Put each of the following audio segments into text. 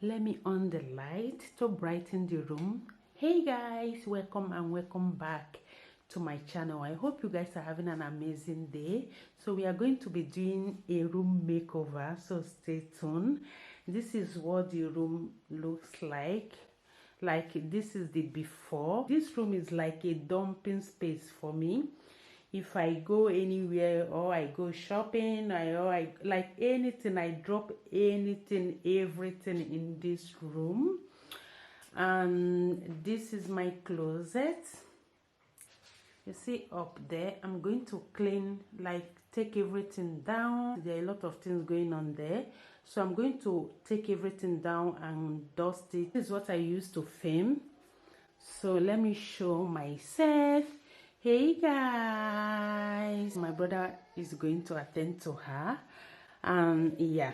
Let me on the light to brighten the room. Hey guys, welcome back to my channel. I hope you guys are having an amazing day. So we are going to be doing a room makeover, so stay tuned. This is what the room looks like this is the before. This room is like a dumping space for me. If I go anywhere or I go shopping or I like anything, I drop anything, everything in this room. And this is my closet. You see up there, I'm going to clean, like take everything down. There are a lot of things going on there, so I'm going to take everything down and dust it. This is what I used to film. So let me show myself. Hey guys, my brother is going to attend to her, and yeah,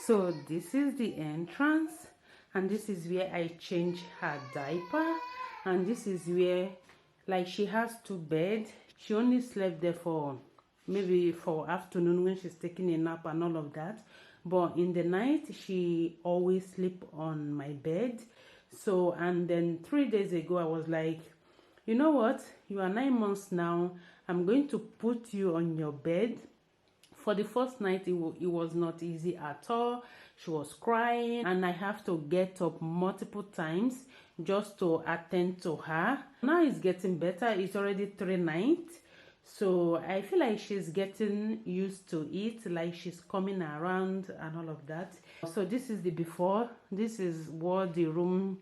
so this is the entrance, and this is where I change her diaper, and this is where, like, she has two beds. She only slept there for maybe for afternoon when she's taking a nap and all of that, but in the night she always sleep on my bed. So, and then 3 days ago I was like, you know what, you are 9 months now, I'm going to put you on your bed. For the first night it was not easy at all. She was crying and I have to get up multiple times just to attend to her. Now it's getting better. It's already 3 nights, so I feel like she's getting used to it, like she's coming around and all of that. So this is the before. This is what the room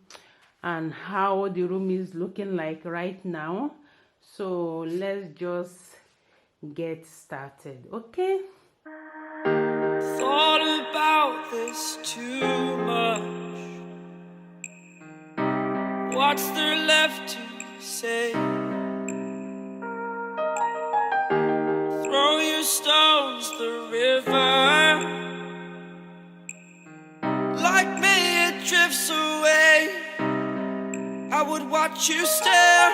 and how the room is looking like right now. So let's just get started, okay? Thought about this too much. What's there left to say? Throw your stones the river. Like me it drifts away. I would watch you stare.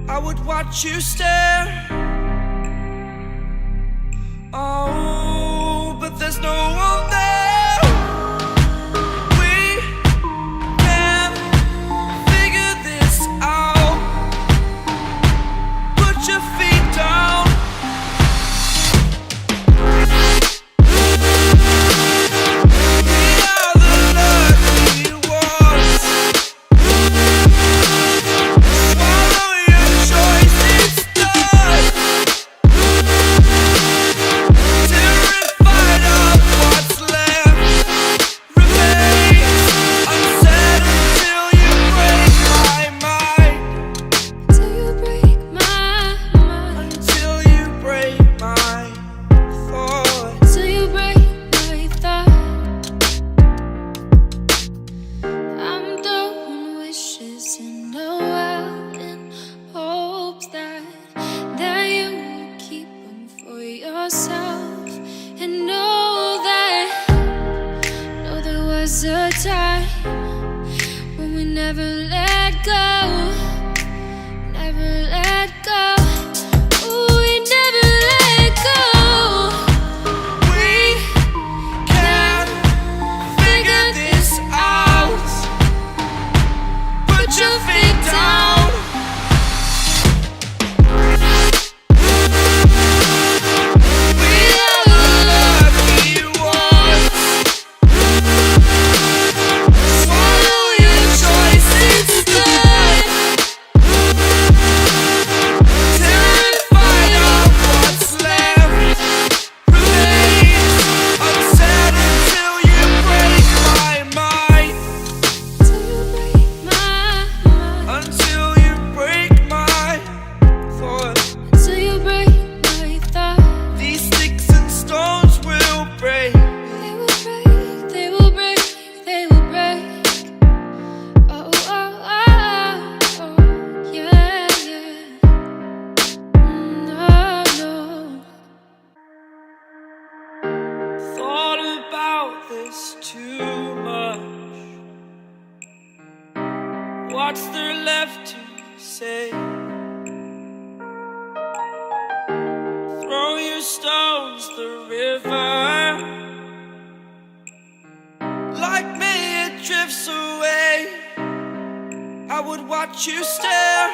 I would watch you stare. Oh, but there's no one there. We can figure this out. Put your feet down. And know there was a time when we never let go, never let go. Ooh, we never let go. We can figure this out. Put your feet down. Too much. What's there left to say? Throw your stones the river. drifts away, I would watch you stare.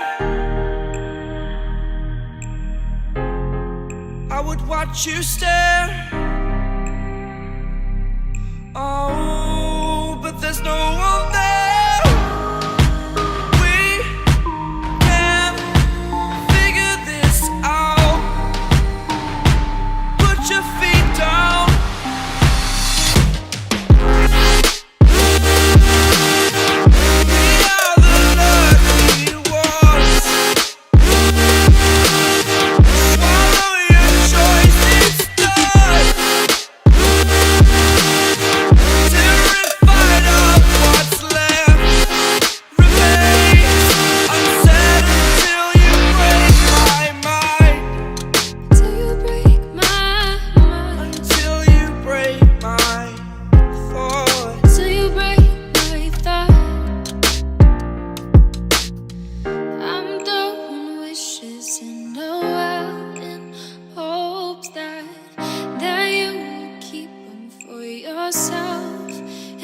I would watch you stare. Oh, but there's no one there. We can figure this out. Put your feet down.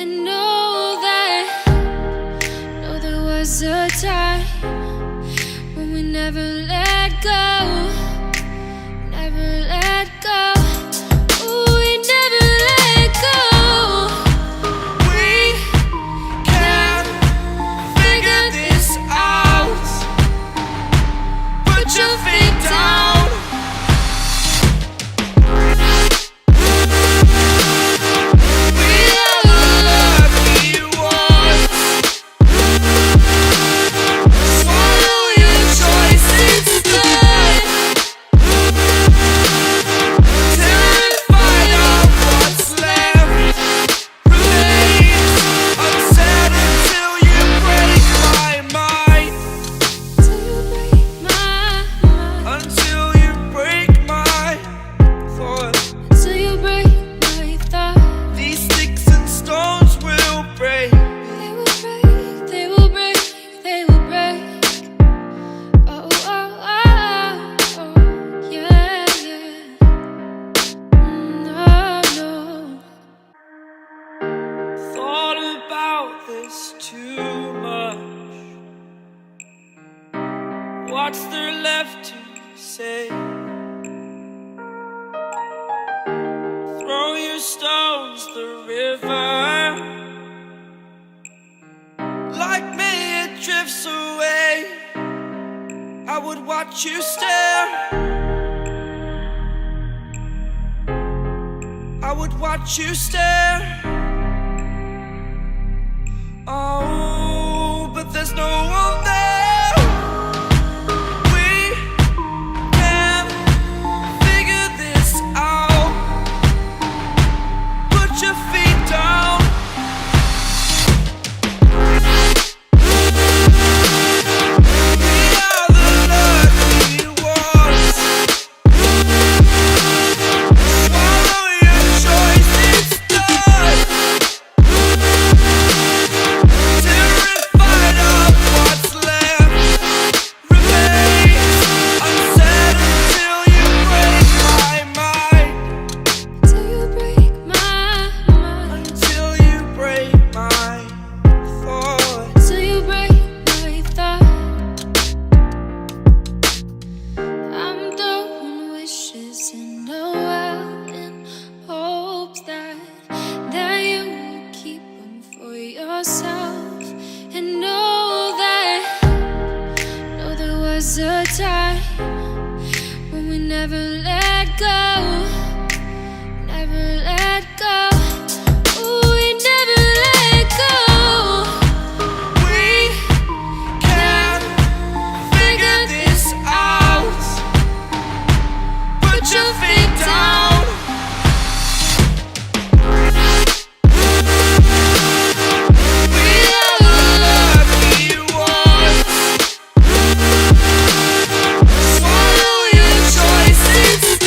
And know there was a time when we never let go, never let go. Ooh, we never let go. We can figure this out. Put your feet down. Too much. What's there left to say? Throw your stones the river. Like me, it drifts away. I would watch you stare. I would watch you stare. Oh, but there's no one there. We can figure this out. Put your feet down. We are the lucky ones. Swallow your choice, it's done. And know there was a time when we never let go, never let go. Ooh, we never let go. We can figure this out. Put your feet down. Swallow your choices.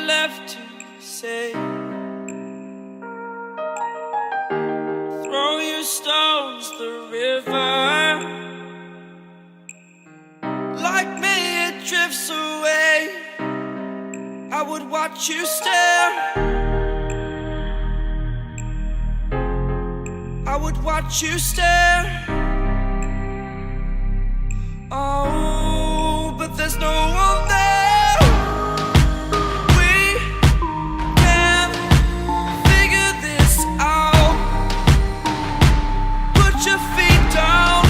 left to say. Throw your stones the river. Like me it drifts away. I would watch you stare. I would watch you stare. Oh, but there's no one there. We can figure this out. Put your feet down.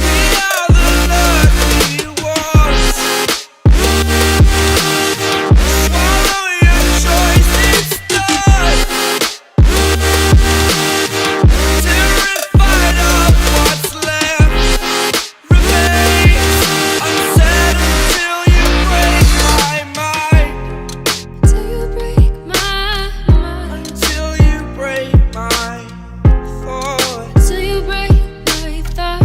We are the lucky ones. Swallow your choice, it's done. Terrified of what's left remains unsaid until you break my mind. Till you break my mind. Until you break my thought. Till you break my thought.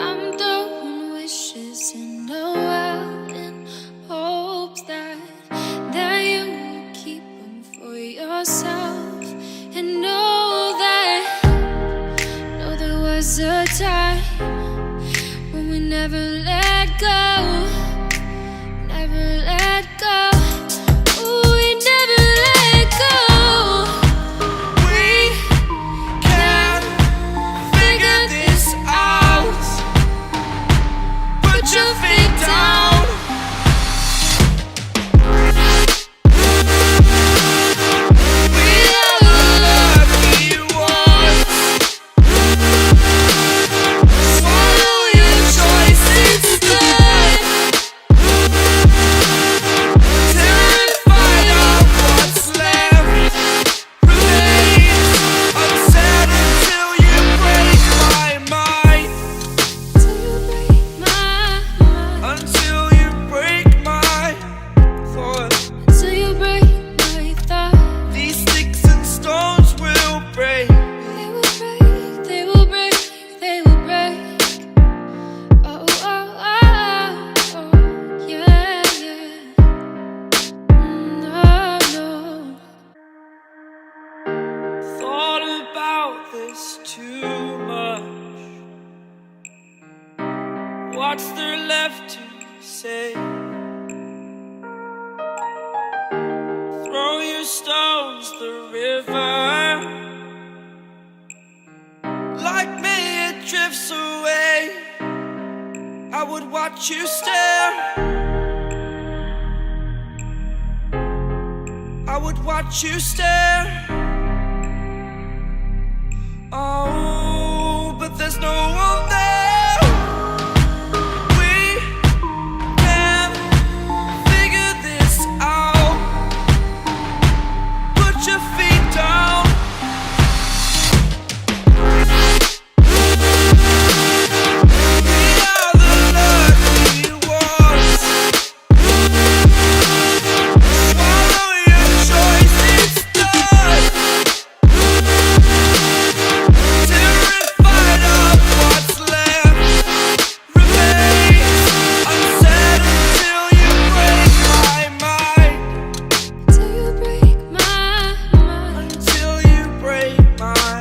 I'm throwing wishes in the world in hopes that you will keep them for yourself. And know there was a time when we never let go, never let go. Ooh, we never let go. We can figure this out. Put your feet down. We are the lucky ones. Swallow your choice, it's done. Terrified of what's left remains unsaid until you break my mind. Till you break my mind. Until you break my thought. Till you break my thought. These sticks and stones will break. They will break, they will break, they will break. Oh, oh, oh, oh, yeah, yeah. No, no. Thought about this too much. What's there left to say? Throw your stones the river. Like me it drifts away. I would watch you stare. I would watch you stare. Oh, but there's no one there. We can figure this out. Put your feet down. We are the lucky ones. Swallow your choice, it's done. Terrified of what's left remains unsaid until you break my mind. Till you break my mind. Until you break my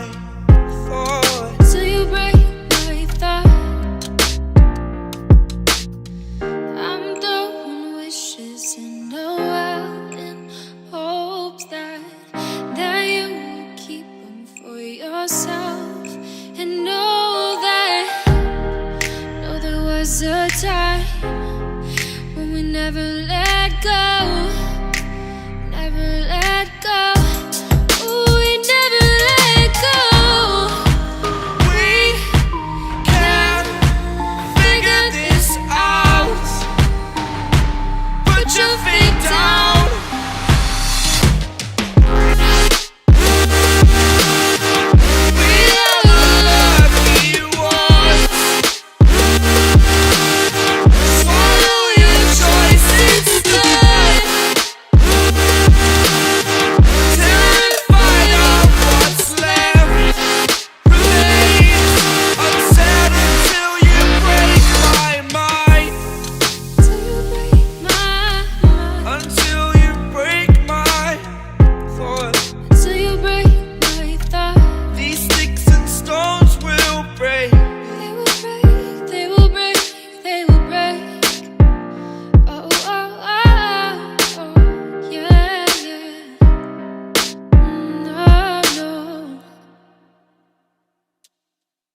thought. Till you break my thought. I'm throwing wishes in the world in hopes that you will keep them for yourself. And know there was a time when we never let go,